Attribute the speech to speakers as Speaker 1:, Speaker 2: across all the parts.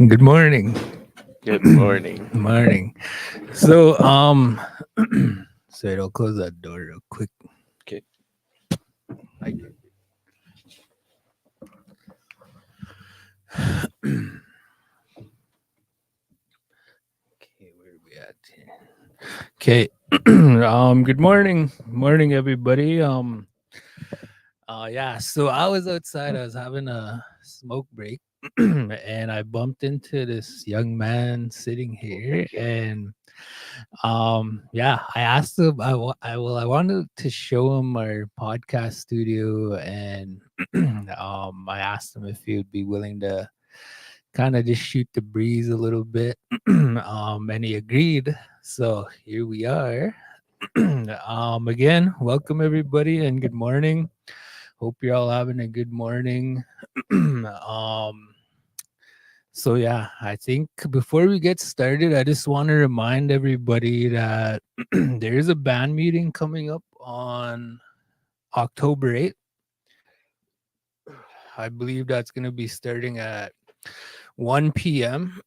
Speaker 1: Good morning.
Speaker 2: Good morning.
Speaker 1: Morning. So so I'll close that door real quick.
Speaker 2: Okay.
Speaker 1: Okay, where are we at here? Okay. Good morning everybody. Yeah, so I was outside, I was having a smoke break and I bumped into this young man sitting here and yeah, I asked him I wanted to show him our podcast studio and I asked him if he would be willing to kind of just shoot the breeze a little bit and he agreed, so here we are. Again, welcome everybody and good morning. Hope you're all having a good morning. So yeah, I think before we get started, I just want to remind everybody that there is a band meeting coming up on October 8th. I believe that's going to be starting at 1 p.m.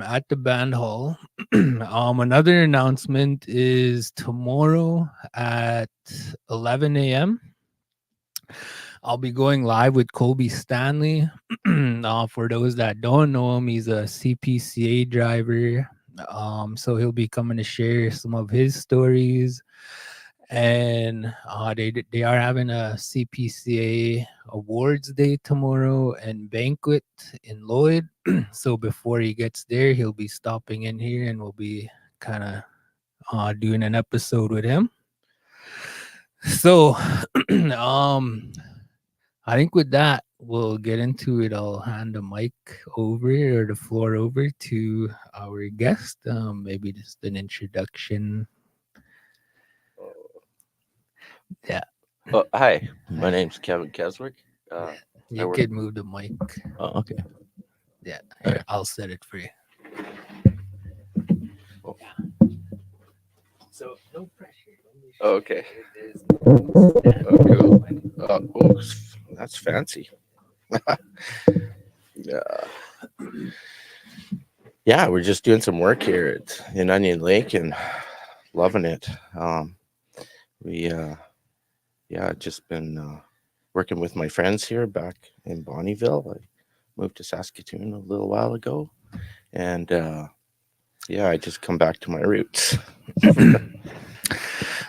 Speaker 1: at the band hall. Another announcement is tomorrow at 11 a.m. I'll be going live with Colby Stanley. For those that don't know him, he's a CPCA driver. So he'll be coming to share some of his stories. And they are having a CPCA awards day tomorrow and banquet in Lloyd. So before he gets there, he'll be stopping in here and we'll be kind of doing an episode with him. So I think with that, we'll get into it. I'll hand the mic over or the floor over to our guest. Maybe just an introduction. Yeah.
Speaker 2: Hi, my name's Kevin Keswick.
Speaker 1: You
Speaker 2: work-
Speaker 1: could move the mic.
Speaker 2: Oh, okay.
Speaker 1: Yeah, here, I'll set it for you.
Speaker 2: Oh.
Speaker 1: Yeah. So no pressure.
Speaker 2: Oh, okay. Oh, cool. Oh, that's fancy. Yeah, we're just doing some work here in Onion Lake and loving it. Just been working with my friends here back in Bonnyville. I moved to Saskatoon a little while ago, and I just come back to my roots.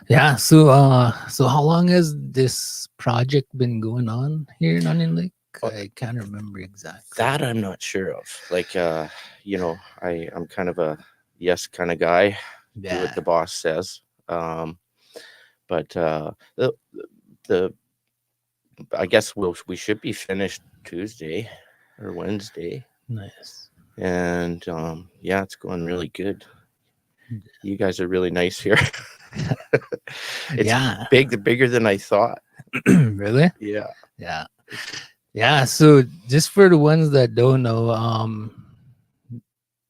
Speaker 1: Yeah. So how long has this project been going on here in Onion Lake? I can't remember exactly.
Speaker 2: That I'm not sure of. Like, I'm kind of a yes kind of guy. Do what the boss says. But the I guess we should be finished Tuesday or Wednesday.
Speaker 1: Nice.
Speaker 2: And it's going really good. You guys are really nice here. It's bigger than I thought.
Speaker 1: Really?
Speaker 2: Yeah.
Speaker 1: Yeah. So just for the ones that don't know,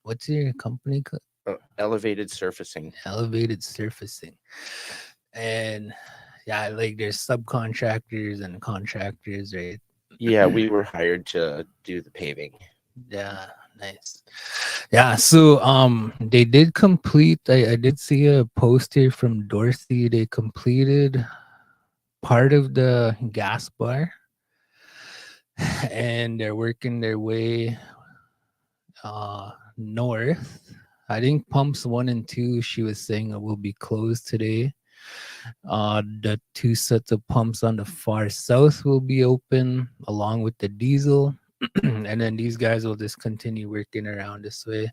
Speaker 1: what's your company called?
Speaker 2: Elevated Surfacing.
Speaker 1: Elevated Surfacing. And yeah, like there's subcontractors and contractors, right?
Speaker 2: Yeah, we were hired to do the paving.
Speaker 1: Yeah, nice. Yeah, so they did complete. I did see a post here from Dorsey. They completed part of the gas bar and they're working their way north. I think pumps 1 and 2, she was saying, will be closed today. The 2 sets of pumps on the far south will be open along with the diesel. And then these guys will just continue working around this way,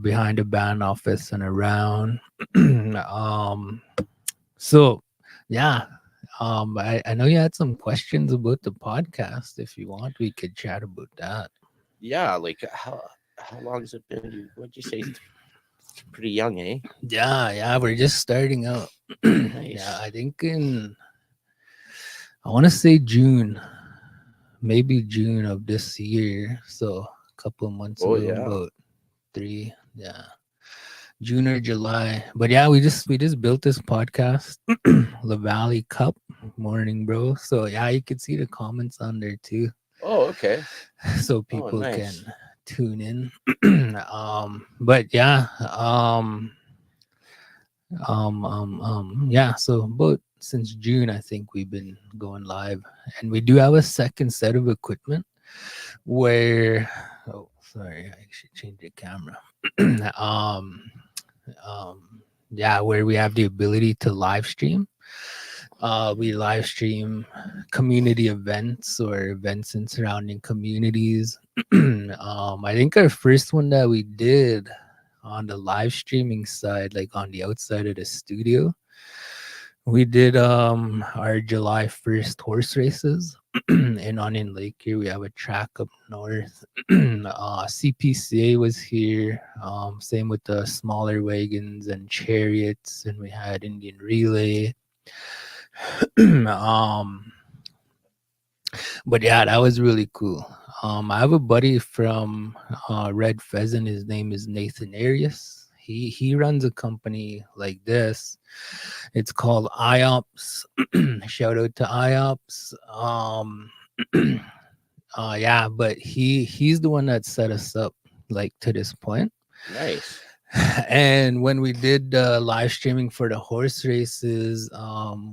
Speaker 1: behind the band office and around. So yeah, I know you had some questions about the podcast. If you want, we could chat about that.
Speaker 2: Yeah, like how long has it been? What'd you say? It's pretty young, eh?
Speaker 1: Yeah, we're just starting out.
Speaker 2: Nice.
Speaker 1: Yeah, I think I want to say June, maybe June of this year. So a couple of months ago, about 3, June or July. But yeah, we just built this podcast, La Valley Cup Morning Bro. So yeah, you can see the comments on there too.
Speaker 2: Oh, okay.
Speaker 1: So people can tune in. But yeah, yeah. So about since June, I think we've been going live, and we do have a second set of equipment where. Oh, sorry, I should change the camera. um, yeah, where we have the ability to live stream. We live stream community events or events in surrounding communities. I think our first one that we did on the live streaming side, like on the outside of the studio, we did our July 1st horse races in Onion Lake. Here we have a track up north. CPCA was here. Same with the smaller wagons and chariots, and we had Indian relay. um, but yeah, that was really cool. I have a buddy from Red Pheasant. His name is Nathan Arias. He runs a company like this. It's called IOPS. Shout out to IOPS. Yeah, but he's the one that set us up like to this point.
Speaker 2: Nice.
Speaker 1: And when we did live streaming for the horse races,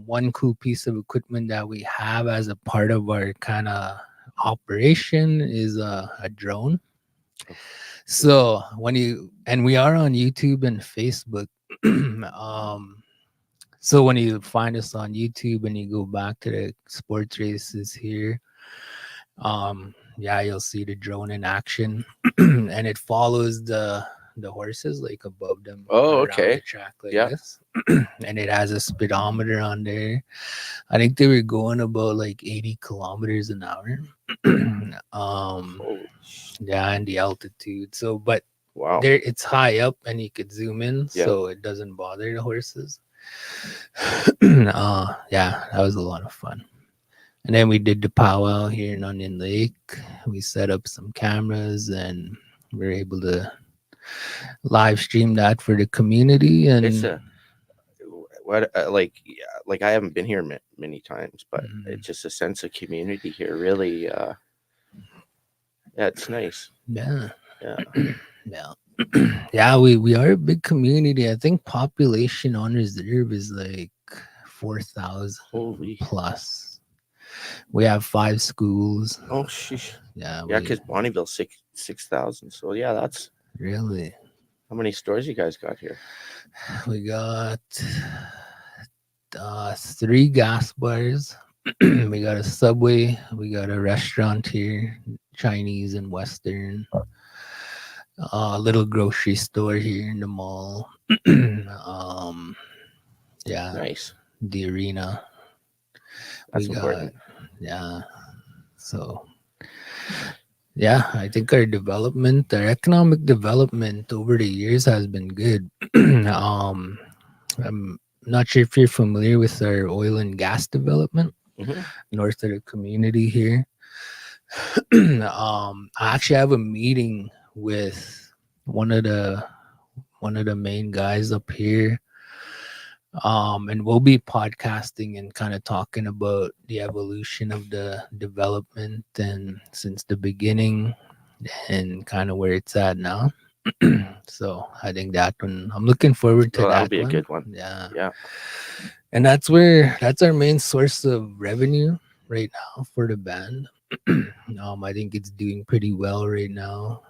Speaker 1: one cool piece of equipment that we have as a part of our kind of operation is a drone. So when you and we are on YouTube and Facebook. So when you find us on YouTube and you go back to the sports races here, yeah, you'll see the drone in action, and it follows the horses like above them
Speaker 2: Oh,
Speaker 1: around the
Speaker 2: okay.
Speaker 1: track like
Speaker 2: Yeah.
Speaker 1: this. And it has a speedometer on there. I think they were going about like 80 kilometers an hour. um
Speaker 2: Holy sh-
Speaker 1: yeah, and the altitude. So but
Speaker 2: Wow.
Speaker 1: there it's high up and you could zoom in
Speaker 2: Yeah.
Speaker 1: so it doesn't bother the horses. Yeah, that was a lot of fun. And then we did the powwow here in Onion Lake. We set up some cameras and we were able to live stream that for the community.
Speaker 2: It's
Speaker 1: And
Speaker 2: a what like yeah, like I haven't been here many times, but
Speaker 1: mm,
Speaker 2: it's just a sense of community here. Really, yeah, it's nice.
Speaker 1: yeah,
Speaker 2: Yeah.
Speaker 1: yeah, yeah. We are a big community. I think population on reserve is like 4,000
Speaker 2: Holy.
Speaker 1: plus. We have 5 schools.
Speaker 2: Oh, sheesh.
Speaker 1: Yeah,
Speaker 2: Yeah,
Speaker 1: we
Speaker 2: because Bonneville 6,000. So yeah, that's
Speaker 1: really
Speaker 2: how many stores you guys got here.
Speaker 1: we got 3 gas bars. We got a Subway. We got a restaurant here, Chinese and Western. A little grocery store here in the mall. Yeah,
Speaker 2: Nice.
Speaker 1: the arena. We
Speaker 2: That's
Speaker 1: got,
Speaker 2: important.
Speaker 1: yeah. So yeah, I think our economic development over the years has been good. I'm not sure if you're familiar with our oil and gas development
Speaker 2: Hmm.
Speaker 1: north of the community here. I actually have a meeting with one of the one of the main guys up here. And we'll be podcasting and kind of talking about the evolution of the development and since the beginning and kind of where it's at now. So I think that one I'm looking forward to
Speaker 2: Oh, that'll
Speaker 1: that
Speaker 2: be a
Speaker 1: one.
Speaker 2: good one.
Speaker 1: Yeah.
Speaker 2: Yeah.
Speaker 1: And that's our main source of revenue right now for the band. I think it's doing pretty well right now.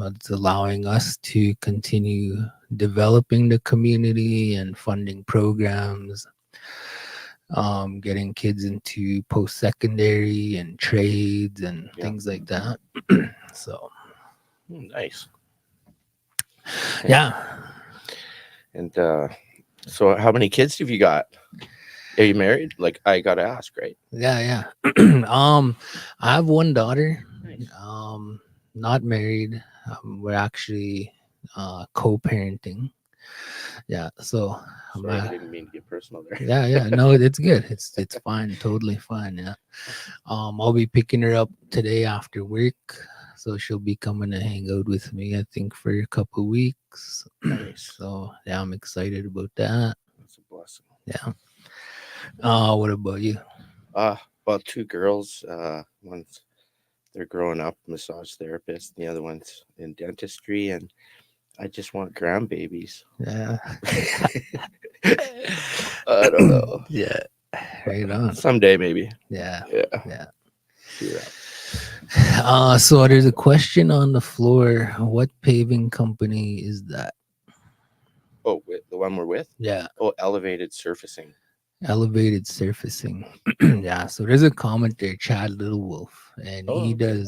Speaker 1: It's allowing us to continue developing the community and funding programs, getting kids into post-secondary and trades and
Speaker 2: Yeah.
Speaker 1: things like that. So
Speaker 2: Nice.
Speaker 1: yeah,
Speaker 2: And so how many kids have you got? Are you married? Like I gotta ask, right?
Speaker 1: yeah. I have one daughter.
Speaker 2: Nice.
Speaker 1: Not married. We're actually co-parenting. Yeah, so
Speaker 2: Sorry, I didn't mean to get personal there.
Speaker 1: yeah. No, it's good. It's fine. Totally fine. Yeah. I'll be picking her up today after work, so she'll be coming to hang out with me. I think for a couple weeks.
Speaker 2: Nice.
Speaker 1: So yeah, I'm excited about that.
Speaker 2: That's a blessing.
Speaker 1: Yeah. What about you?
Speaker 2: About 2 girls. One's they're growing up massage therapists, and the other one's in dentistry, and I just want grandbabies.
Speaker 1: Yeah.
Speaker 2: I don't know.
Speaker 1: Yeah. Right on.
Speaker 2: Someday maybe.
Speaker 1: Yeah.
Speaker 2: Yeah.
Speaker 1: Yeah.
Speaker 2: See that.
Speaker 1: So there's a question on the floor. What paving company is that?
Speaker 2: Oh, the one we're with.
Speaker 1: Yeah.
Speaker 2: Oh, elevated surfacing.
Speaker 1: Elevated surfacing. Yeah. So there's a comment there, Chad Little Wolf, and
Speaker 2: Oh, okay.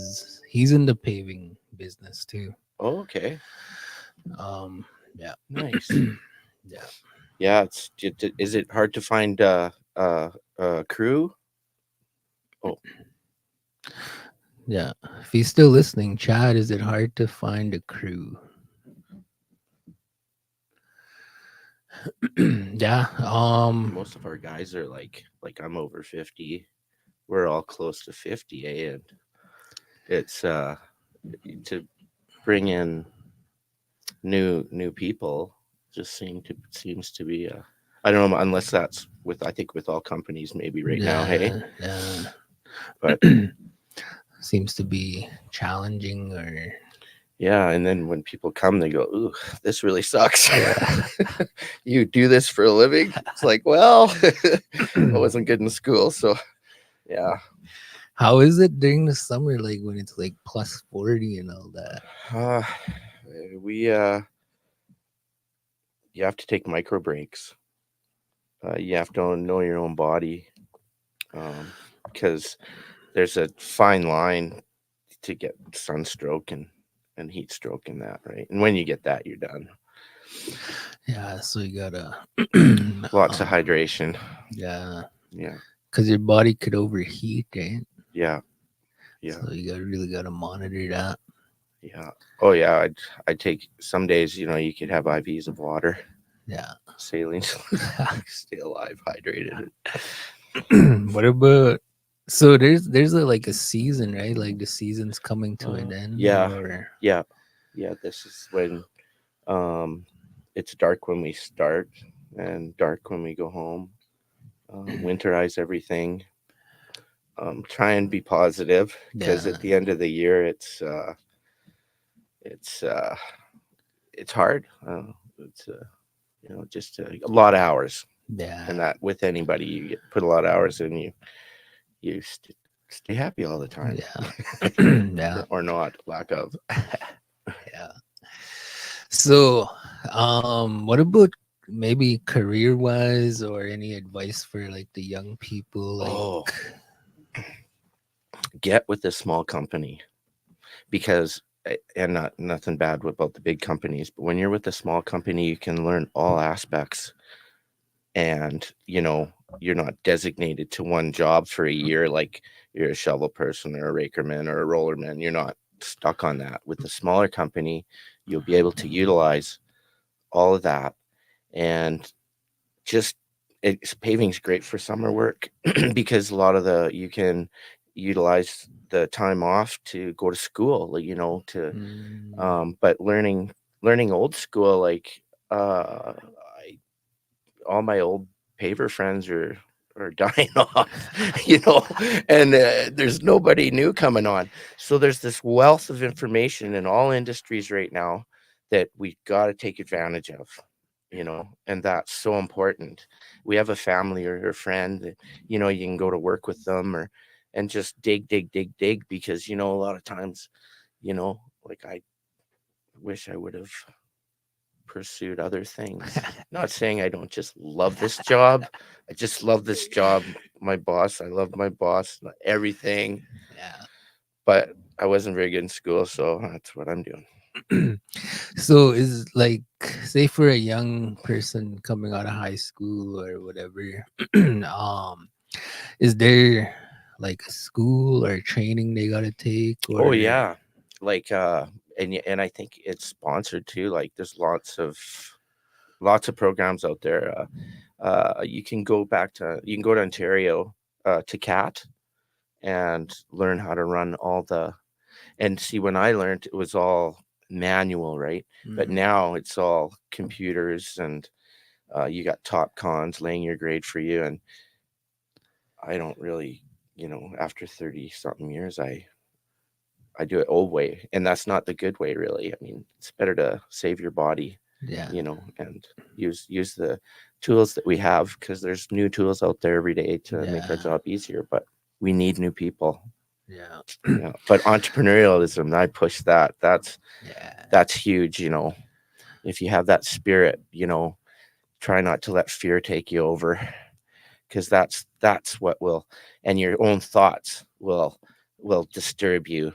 Speaker 1: he's in the paving business too.
Speaker 2: Oh, okay.
Speaker 1: Um, yeah.
Speaker 2: Nice.
Speaker 1: Yeah.
Speaker 2: Yeah. Is it hard to find crew? Oh,
Speaker 1: Yeah. If he's still listening, Chad, is it hard to find a crew? Yeah.
Speaker 2: most of our guys are like I'm over 50. We're all close to 50, eh? And it's to bring in new people just seems to be I don't know, unless that's with, I think with all companies maybe right now, hey.
Speaker 1: Yeah.
Speaker 2: But
Speaker 1: Yeah. Seems to be challenging or
Speaker 2: yeah, and then when people come, they go, "Ooh, this really sucks."
Speaker 1: yeah.
Speaker 2: You do this for a living? It's like, well, I wasn't good in school, so yeah.
Speaker 1: How is it during the summer, like when it's like plus 40 and all that?
Speaker 2: Uh, we You have to take micro breaks. You have to know your own body, because there's a fine line to get sunstroke and heat stroke and that, right? And when you get that, you're done.
Speaker 1: Yeah, so you gotta,
Speaker 2: Lots of hydration.
Speaker 1: yeah,
Speaker 2: Yeah,
Speaker 1: because your body could overheat, right?
Speaker 2: yeah, yeah,
Speaker 1: So you gotta monitor that.
Speaker 2: yeah. Oh yeah, I'd take some days. You could have IVs of water,
Speaker 1: Yeah.
Speaker 2: saline, stay alive, hydrated.
Speaker 1: What about? So there's like a season, right? Like the season's coming to an end,
Speaker 2: Yeah,
Speaker 1: or
Speaker 2: yeah, yeah. This is when um, it's dark when we start and dark when we go home. Winterize everything. Try and be positive, because
Speaker 1: yeah,
Speaker 2: at the end of the year, it's uh, it's hard. It's just a lot of hours,
Speaker 1: yeah,
Speaker 2: and that with anybody, put a lot of hours in, you stay happy all the time,
Speaker 1: yeah, yeah,
Speaker 2: or not, lack of.
Speaker 1: yeah. So, what about maybe career wise or any advice for like the young people? Like,
Speaker 2: Oh, get with a small company, because and not nothing bad about the big companies, but when you're with a small company, you can learn all aspects, and you're not designated to one job for a year, like you're a shovel person or a rakerman or a rollerman. You're not stuck on that. With a smaller company, you'll be able to utilize all of that, and just paving's great for summer work, because a lot of you can utilize the time off to go to school, like, to
Speaker 1: mm,
Speaker 2: but learning old school, like, all my old paver friends are dying off, and there's nobody new coming on. So there's this wealth of information in all industries right now that we got to take advantage of, and that's so important. We have a family or a friend that, you can go to work with them, and just dig, because, a lot of times, like, I wish I would have pursued other things. Not saying I don't just love this job. I just love this job. My boss, I love my boss, everything.
Speaker 1: yeah.
Speaker 2: But I wasn't very good in school, so that's what I'm doing.
Speaker 1: So is like, say for a young person coming out of high school or whatever, is there like a school or training they gotta take
Speaker 2: Oh
Speaker 1: or
Speaker 2: yeah, like and I think it's sponsored too. Like there's lots of programs out there. You can go to Ontario, to CAT, and learn how to run all the. And see, when I learned, it was all manual, right? But
Speaker 1: mm,
Speaker 2: now it's all computers, and you got top cons laying your grade for you. And I don't really, after 30 something years, I do it old way, and that's not the good way, really. I mean, it's better to save your body,
Speaker 1: Yeah.
Speaker 2: and use the tools that we have, because there's new tools out there every day to make our
Speaker 1: Yeah.
Speaker 2: job easier. But we need new people.
Speaker 1: Yeah.
Speaker 2: Yeah, but entrepreneurialism, I push that.
Speaker 1: Yeah.
Speaker 2: That's huge. If you have that spirit, try not to let fear take you over, because that's what will, and your own thoughts will disturb you,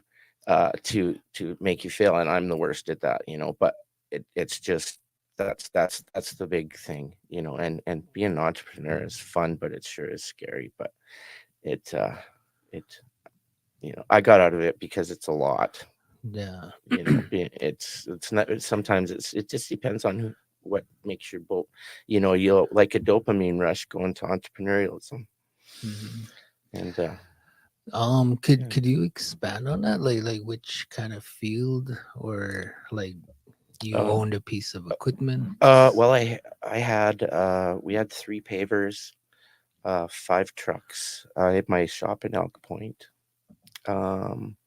Speaker 2: to make you fail. And I'm the worst at that, but it's just, that's the big thing, and being an entrepreneur is fun, but it sure is scary. But it it I got out of it because it's a lot.
Speaker 1: Yeah.
Speaker 2: It's not, sometimes it just depends on what makes your boat, you'll like a dopamine rush going to entrepreneurialism.
Speaker 1: Mhm.
Speaker 2: And
Speaker 1: Could
Speaker 2: yeah.
Speaker 1: you expand on that? Like which kind of field, or like you
Speaker 2: uh,
Speaker 1: owned a piece of equipment?
Speaker 2: well, I had we had 3 pavers, 5 trucks. I had my shop in Elk Point. um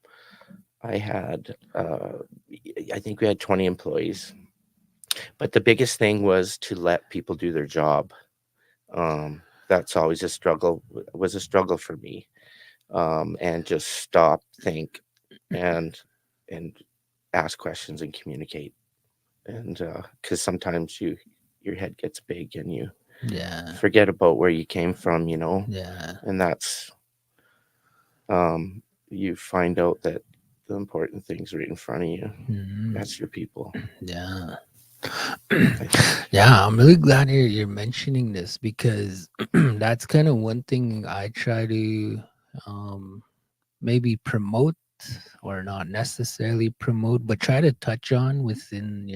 Speaker 2: I had I think we had 20 employees, but the biggest thing was to let people do their job. That's always a struggle, was a struggle for me. And just stop, think, and and ask questions and communicate. And because sometimes your head gets big and you
Speaker 1: Yeah.
Speaker 2: forget about where you came from,
Speaker 1: Yeah.
Speaker 2: and that's, you find out that the important things right in front of you.
Speaker 1: Mhm.
Speaker 2: That's your people,
Speaker 1: Yeah.
Speaker 2: I think.
Speaker 1: Yeah, I'm really glad you're mentioning this, because that's kind of one thing I try to um maybe promote, or not necessarily promote, but try to touch on within,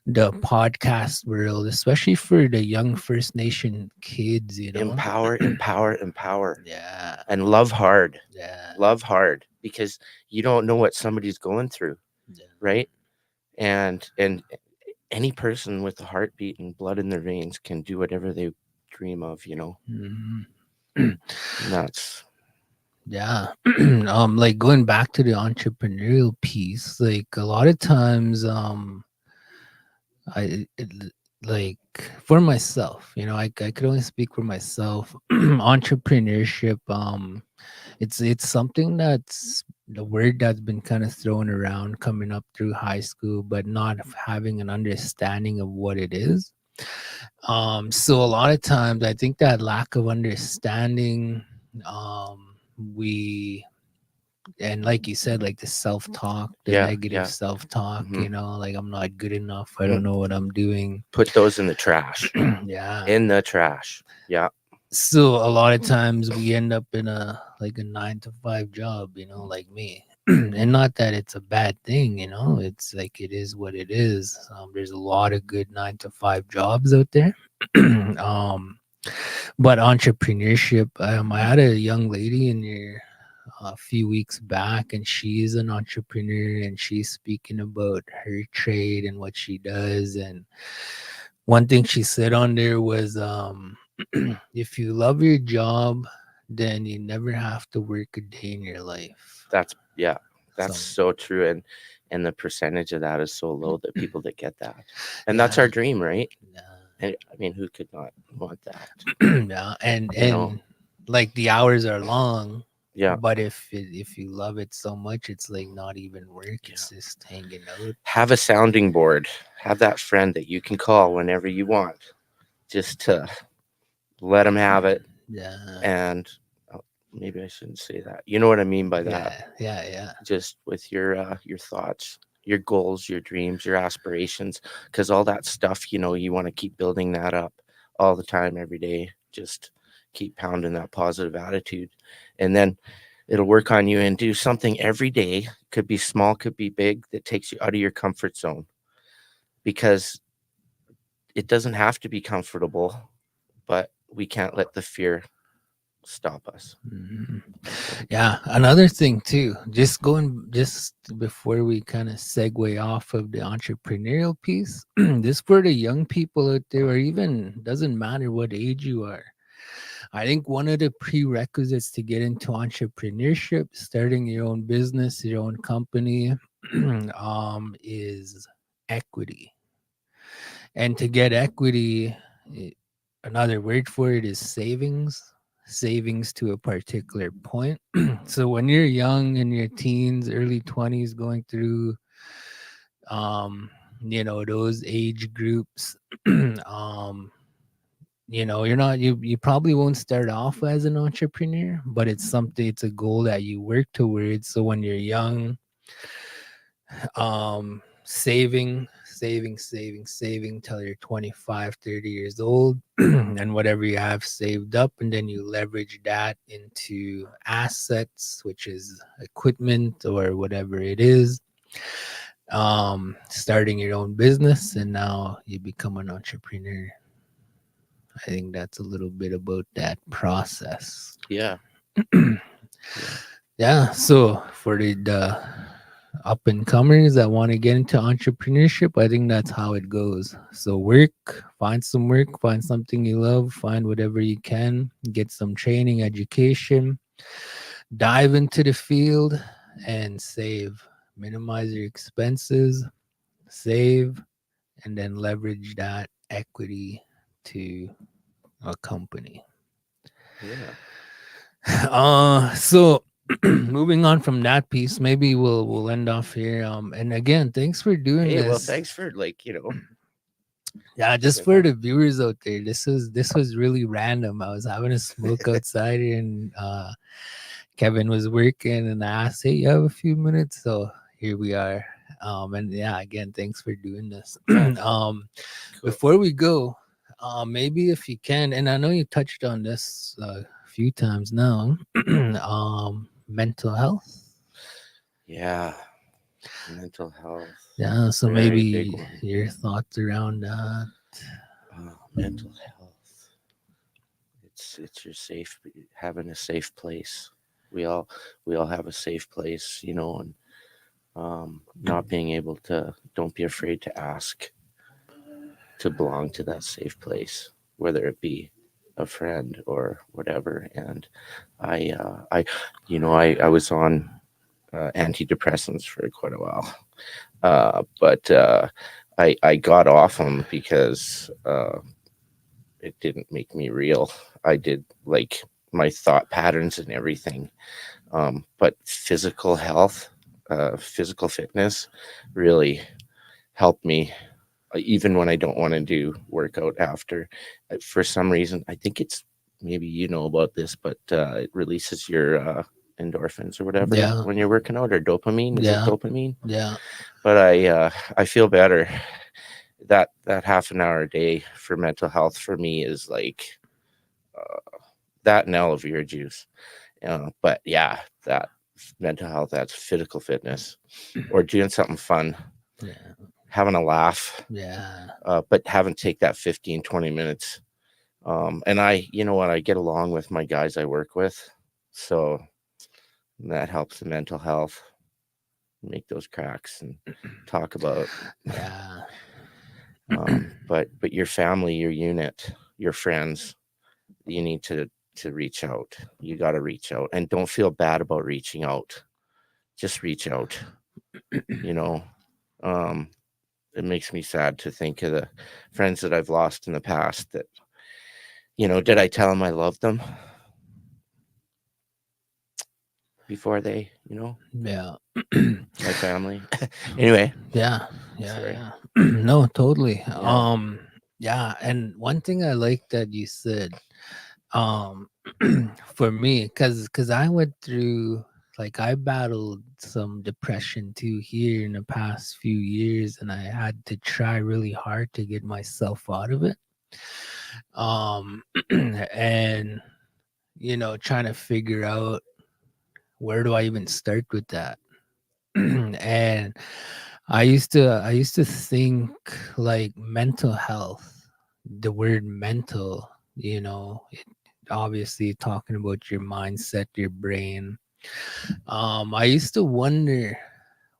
Speaker 1: the podcast world, especially for the young First Nation kids.
Speaker 2: Empower, empower, empower,
Speaker 1: Yeah.
Speaker 2: and love hard.
Speaker 1: Yeah.
Speaker 2: Love hard, because you don't know what somebody's going through,
Speaker 1: Yeah.
Speaker 2: right? And any person with a heartbeat and blood in their veins can do whatever they dream of,
Speaker 1: Mhm.
Speaker 2: and that's,
Speaker 1: Yeah. Like going back to the entrepreneurial piece, like a lot of times, like for myself, I could only speak for myself. Entrepreneurship, it's something that's the word that's been kind of thrown around coming up through high school, but not having an understanding of what it is. So a lot of times I think that lack of understanding, we and like you said, like the self-talk, the
Speaker 2: yeah,
Speaker 1: negative
Speaker 2: yeah.
Speaker 1: self-talk,
Speaker 2: Hmm.
Speaker 1: like I'm not good enough, I don't know what I'm doing.
Speaker 2: Put those in the trash.
Speaker 1: Yeah.
Speaker 2: In the trash. Yeah,
Speaker 1: So a lot of times we end up in a like a 9 to 5 job, like me. And not that it's a bad thing, it's like it is what it is. There's a lot of good 9 to 5 jobs out there. um but entrepreneurship, I had a young lady in here a few weeks back, and she's an entrepreneur, and she's speaking about her trade and what she does. And one thing she said on there was, if you love your job, then you never have to work a day in your life.
Speaker 2: that's, yeah, that's
Speaker 1: So
Speaker 2: so true. And the percentage of that is so low, that people that get that, and that's
Speaker 1: yeah.
Speaker 2: our dream, right?
Speaker 1: Yeah.
Speaker 2: And I mean, who could not want that?
Speaker 1: Yeah, and
Speaker 2: You know?
Speaker 1: like the hours are long,
Speaker 2: Yeah,
Speaker 1: but if you love it so much, it's like not even work,
Speaker 2: yeah.
Speaker 1: it's just hanging out.
Speaker 2: Have a sounding board. Have that friend that you can call whenever you want, just to let them have it.
Speaker 1: Yeah.
Speaker 2: And maybe I shouldn't say that. You know what I mean by that?
Speaker 1: Yeah. Yeah. Yeah.
Speaker 2: Just with your thoughts, your goals, your dreams, your aspirations, because all that stuff, you want to keep building that up all the time, every day. Just keep pounding that positive attitude, and then it'll work on you. And do something every day. Could be small, could be big, that takes you out of your comfort zone, because it doesn't have to be comfortable, but we can't let the fear stop us.
Speaker 1: Mhm.
Speaker 2: So,
Speaker 1: Yeah, another thing too, just before we kind of segue off of the entrepreneurial piece, this for the young people out there, or even doesn't matter what age you are. I think one of the prerequisites to get into entrepreneurship, starting your own business, your own company, is equity. And to get equity, eh, another word for it is savings to a particular point. So when you're young, in your teens, early 20s, going through um those age groups, you're not, you probably won't start off as an entrepreneur, but it's a goal that you work towards. So when you're young, saving till you're 25, 30 years old, and whatever you have saved up, and then you leverage that into assets, which is equipment or whatever it is, starting your own business, and now you become an entrepreneur. I think that's a little bit about that process.
Speaker 2: Yeah. Yeah.
Speaker 1: Yeah, so for the up and comers that want to get into entrepreneurship, I think that's how it goes. So find some work, find something you love, find whatever you can, get some training, education, dive into the field, and save. Minimize your expenses, save, and then leverage that equity to a company.
Speaker 2: Yeah.
Speaker 1: So moving on from that piece, maybe we'll end off here. And again, thanks for doing
Speaker 2: Hey, well,
Speaker 1: this.
Speaker 2: thanks for
Speaker 1: Yeah, just
Speaker 2: taking
Speaker 1: for
Speaker 2: time.
Speaker 1: the viewers out there, this was really random. I was having a smoke outside, and Kevin was working, and I asked, "Hey, you have a few minutes?" So here we are. And yeah, again, thanks for doing this.
Speaker 2: Yeah. Cool.
Speaker 1: Before we go, maybe if you can, and I know you touched on this a few times now, mental health.
Speaker 2: Yeah. Mental health.
Speaker 1: Yeah, so
Speaker 2: Very big
Speaker 1: maybe
Speaker 2: one.
Speaker 1: your thoughts around that.
Speaker 2: Mental health. It's your safe, having a safe place. We all we all have a safe place, and not being able to, don't be afraid to ask to belong to that safe place, whether it be a friend or whatever. And I was on antidepressants for quite a while, but I got off them because it didn't make me real. I did, like, my thought patterns and everything. But physical health, physical fitness really helped me, even when I don't want to do workout after. For some reason, I think it's, maybe you know about this, but it releases your endorphins or whatever
Speaker 1: Yeah,
Speaker 2: when you're working out, or dopamine. Is it
Speaker 1: yeah,
Speaker 2: dopamine?
Speaker 1: yeah,
Speaker 2: But I feel better. That half an hour a day for mental health for me is like that and elevator juice. But yeah, that mental health, that's physical fitness, or doing something fun,
Speaker 1: yeah,
Speaker 2: having a laugh,
Speaker 1: yeah,
Speaker 2: but having take that 15-20 minutes. And you know what, I get along with my guys I work with, so that helps the mental health, make those cracks and talk about.
Speaker 1: yeah,
Speaker 2: But your family, your unit, your friends, you need to reach out. You got to reach out, and don't feel bad about reaching out. Just reach out. You know, um, it makes me sad to think of the friends that I've lost in the past. That, did I tell them I loved them before they,
Speaker 1: yeah.
Speaker 2: my family? Anyway,
Speaker 1: Yeah, yeah,
Speaker 2: sorry.
Speaker 1: yeah. No, totally.
Speaker 2: Yeah,
Speaker 1: Yeah, and one thing I like that you said, um, for me, cause I went through, like, I battled some depression too here in the past few years, and I had to try really hard to get myself out of it. And trying to figure out where do I even start with that. And I used to think, like, mental health, the word mental, it obviously talking about your mindset, your brain. I used to wonder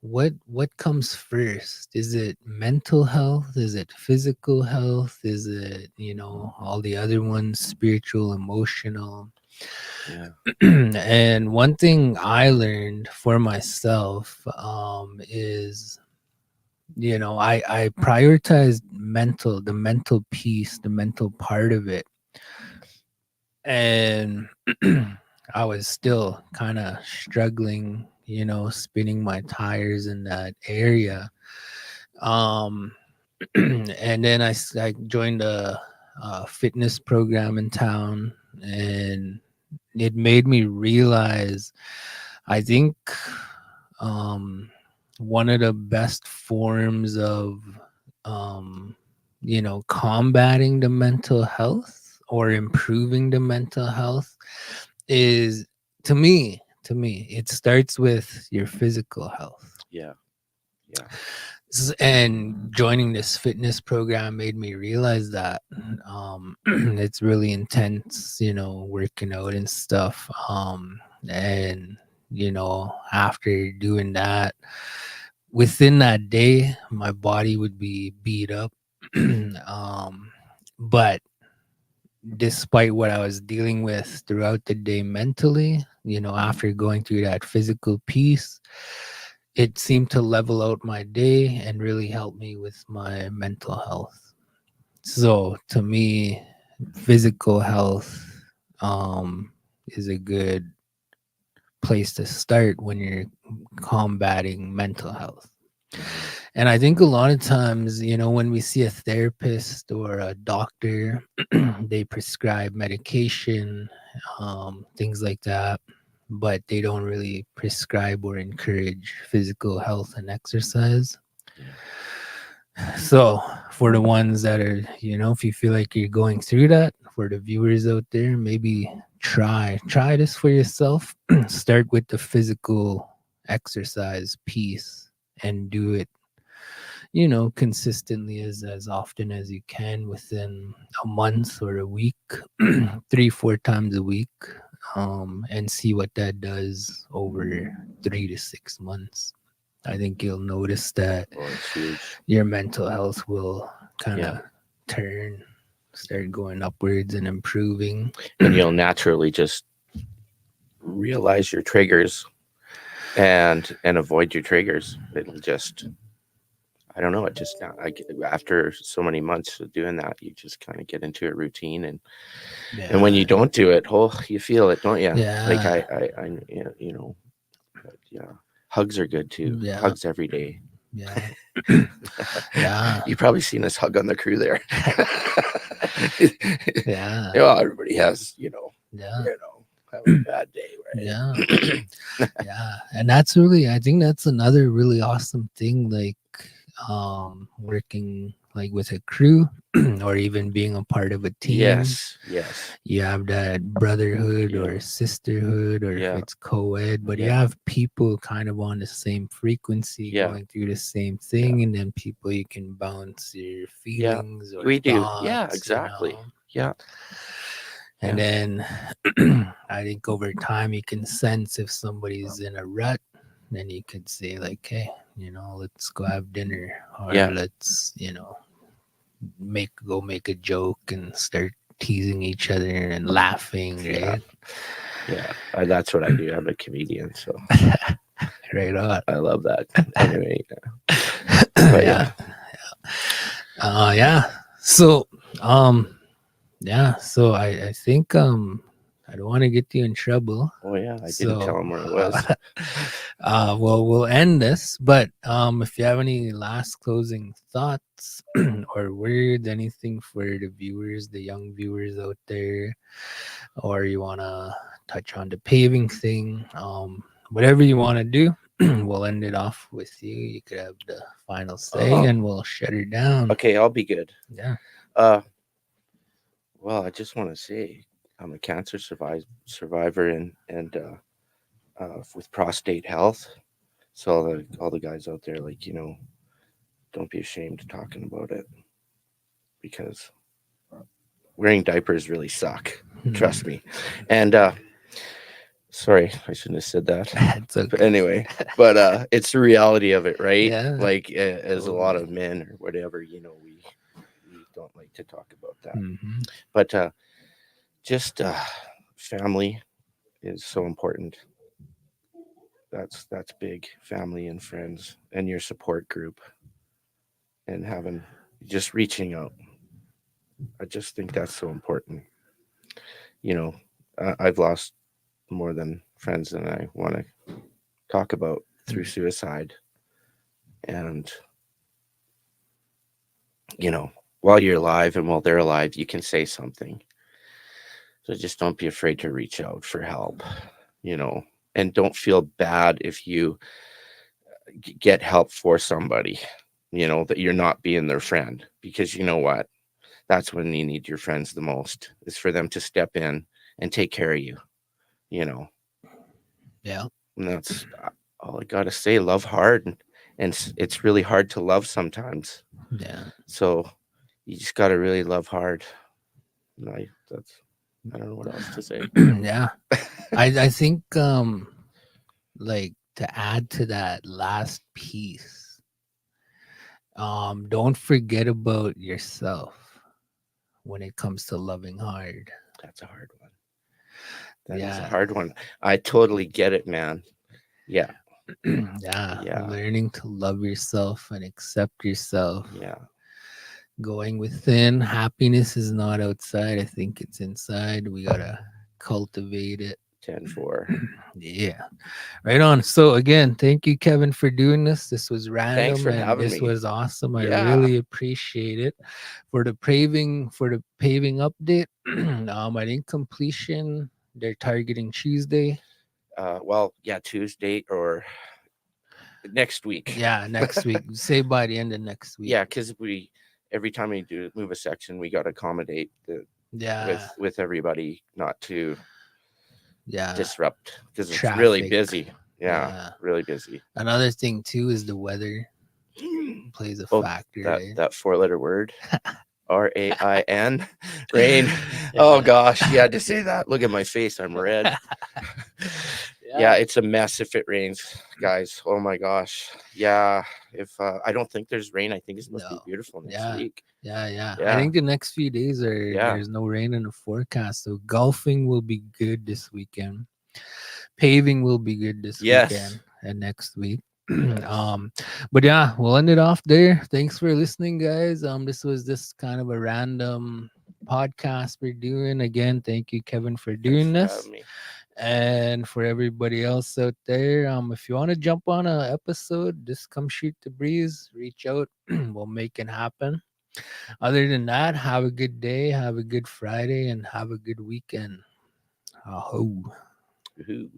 Speaker 1: what comes first? Is it mental health? Is it physical health? Is it, all the other ones, spiritual, emotional?
Speaker 2: Yeah.
Speaker 1: And one thing I learned for myself, is, I prioritized the mental piece, the mental part of it. And I was still kind of struggling, spinning my tires in that area. Um, and then I joined a fitness program in town, and it made me realize, I think, um, one of the best forms of, um, combating the mental health or improving the mental health is, to me, it starts with your physical health.
Speaker 2: Yeah. Yeah.
Speaker 1: And joining this fitness program made me realize that, it's really intense, working out and stuff. And after doing that, within that day, my body would be beat up. But despite what I was dealing with throughout the day mentally, after going through that physical piece, it seemed to level out my day and really help me with my mental health. So to me, physical health, is a good place to start when you're combating mental health. And I think a lot of times, when we see a therapist or a doctor, they prescribe medication, things like that, but they don't really prescribe or encourage physical health and exercise. So, for the ones that are, if you feel like you're going through that, for the viewers out there, maybe try this for yourself. Start with the physical exercise piece and do it, consistently, as often as you can within a month or a week, 3 4 times a week, and see what that does over 3 to 6 months. I think you'll notice that
Speaker 2: Oh, it's huge.
Speaker 1: your mental health will kind
Speaker 2: Yeah.
Speaker 1: of start going upwards and improving.
Speaker 2: And you'll naturally just realize your triggers and avoid your triggers. It'll just, I don't know, it just after so many months of doing that, you just kind of get into a routine, and when you don't do it, oh, you feel it, don't you? Like
Speaker 1: Yeah.
Speaker 2: but yeah, hugs are good too.
Speaker 1: Yeah.
Speaker 2: Hugs every day.
Speaker 1: Yeah. Yeah.
Speaker 2: You probably seen us hug on the crew there.
Speaker 1: Yeah.
Speaker 2: Everybody has,
Speaker 1: Yeah.
Speaker 2: having a bad day, right?
Speaker 1: Yeah. Yeah. And I think that's another really awesome thing, like, working like with a crew, or even being a part of a team.
Speaker 2: Yes.
Speaker 1: You have that brotherhood
Speaker 2: Yeah.
Speaker 1: or sisterhood, or if
Speaker 2: Yeah.
Speaker 1: it's co-ed, but you
Speaker 2: Yeah.
Speaker 1: have people kind of on the same frequency,
Speaker 2: Yeah.
Speaker 1: going through the same
Speaker 2: Yeah.
Speaker 1: thing, and then people you can bounce your
Speaker 2: Yeah.
Speaker 1: feelings or
Speaker 2: We do. Yeah,
Speaker 1: thoughts,
Speaker 2: exactly. Yeah.
Speaker 1: and
Speaker 2: Yeah.
Speaker 1: then I think over time you can sense if somebody's in a rut. Then you could say, like, hey, let's go have dinner, or
Speaker 2: Yeah.
Speaker 1: let's, make a joke and start teasing each other and laughing,
Speaker 2: Yeah.
Speaker 1: right?
Speaker 2: Yeah. That's what I do. I'm a comedian, so
Speaker 1: Right on.
Speaker 2: I love that. Anyway, but
Speaker 1: Yeah. Yeah. So, yeah. So I think, I don't want to get you in trouble.
Speaker 2: oh yeah, I didn't tell
Speaker 1: So,
Speaker 2: him where it was.
Speaker 1: well, we'll end this. But if you have any last closing thoughts or words, anything for the viewers, the young viewers out there, or you want to touch on the paving thing, whatever you want to do, we'll end it off with you. You could have the final say, and we'll shut her down.
Speaker 2: Okay, I'll be good.
Speaker 1: Yeah.
Speaker 2: Well, I just want to say I'm a cancer survivor, and with prostate health. So all the guys out there, like, don't be ashamed of talking about it, because wearing diapers really suck. Trust me. And Sorry, I shouldn't have said that.
Speaker 1: It's
Speaker 2: But
Speaker 1: okay.
Speaker 2: anyway, but it's the reality of it, right?
Speaker 1: Yeah,
Speaker 2: Like as a lot
Speaker 1: totally.
Speaker 2: of men or whatever, we don't like to talk about that.
Speaker 1: Hmm.
Speaker 2: But just family is so important. That's big. Family and friends and your support group and having just reaching out. I just think that's so important. You know, I've lost more than friends than I want to talk about through suicide. And, you know, while you're alive and while they're alive, you can say something. So just don't be afraid to reach out for help, you know, and don't feel bad if you get help for somebody, that you're not being their friend. Because you know what? That's when you need your friends the most, is for them to step in and take care of you, you know.
Speaker 1: Yeah,
Speaker 2: And that's all I got to say. Love hard. And it's really hard to love sometimes.
Speaker 1: yeah,
Speaker 2: So you just got to really love hard. And I don't know what else to say.
Speaker 1: yeah. I think like to add to that last piece, don't forget about yourself when it comes to loving hard.
Speaker 2: That's a hard one. That is a
Speaker 1: Yeah.
Speaker 2: hard one. I totally get it, man. Yeah.
Speaker 1: Yeah,
Speaker 2: Yeah.
Speaker 1: learning to love yourself and accept yourself,
Speaker 2: Yeah.
Speaker 1: going within. Happiness is not outside, I think it's inside. We gotta cultivate it.
Speaker 2: 10-4.
Speaker 1: Yeah, right on. So again, thank you, Kevin, for doing this. This was
Speaker 2: Thanks
Speaker 1: random
Speaker 2: for
Speaker 1: and
Speaker 2: having
Speaker 1: this
Speaker 2: me.
Speaker 1: was awesome. I
Speaker 2: Yeah.
Speaker 1: really appreciate it. For the paving update, I think completion, they're targeting Tuesday.
Speaker 2: Well, yeah, Tuesday or next week.
Speaker 1: Yeah, next week. Say by the end of next week.
Speaker 2: Yeah, because every time we do move a section, we got to accommodate
Speaker 1: Yeah,
Speaker 2: with everybody, not to
Speaker 1: yeah.
Speaker 2: disrupt, because it's really
Speaker 1: Traffic.
Speaker 2: busy. Yeah,
Speaker 1: Yeah.
Speaker 2: really busy.
Speaker 1: Another thing too is the weather plays a
Speaker 2: Oh,
Speaker 1: factor,
Speaker 2: that 4-letter word, RAIN, rain. Oh
Speaker 1: Yeah.
Speaker 2: gosh, yeah. To say that, look at my face, I'm red. Yeah,
Speaker 1: Yeah.
Speaker 2: it's a mess if it rains, guys. Oh my gosh. Yeah, if I don't think there's rain. I think it's supposed to be
Speaker 1: No.
Speaker 2: beautiful next
Speaker 1: Yeah.
Speaker 2: week.
Speaker 1: Yeah, yeah. I
Speaker 2: Yeah,
Speaker 1: think the next few days
Speaker 2: yeah.
Speaker 1: there's no rain in the forecast. So golfing will be good this weekend. Paving will be good this
Speaker 2: Yes.
Speaker 1: weekend and next week.
Speaker 2: Yes.
Speaker 1: um, but yeah, we'll end it off there. Thanks for listening, guys. This was just kind of a random podcast we're doing. Again, thank you, Kevin, for
Speaker 2: Thanks
Speaker 1: doing
Speaker 2: for having
Speaker 1: this.
Speaker 2: me.
Speaker 1: And for everybody else out there, if you want to jump on a episode, just come shoot the breeze, reach out, we'll make it happen. Other than that, have a good day, have a good Friday, and have a good weekend. Aho.
Speaker 2: Ooh.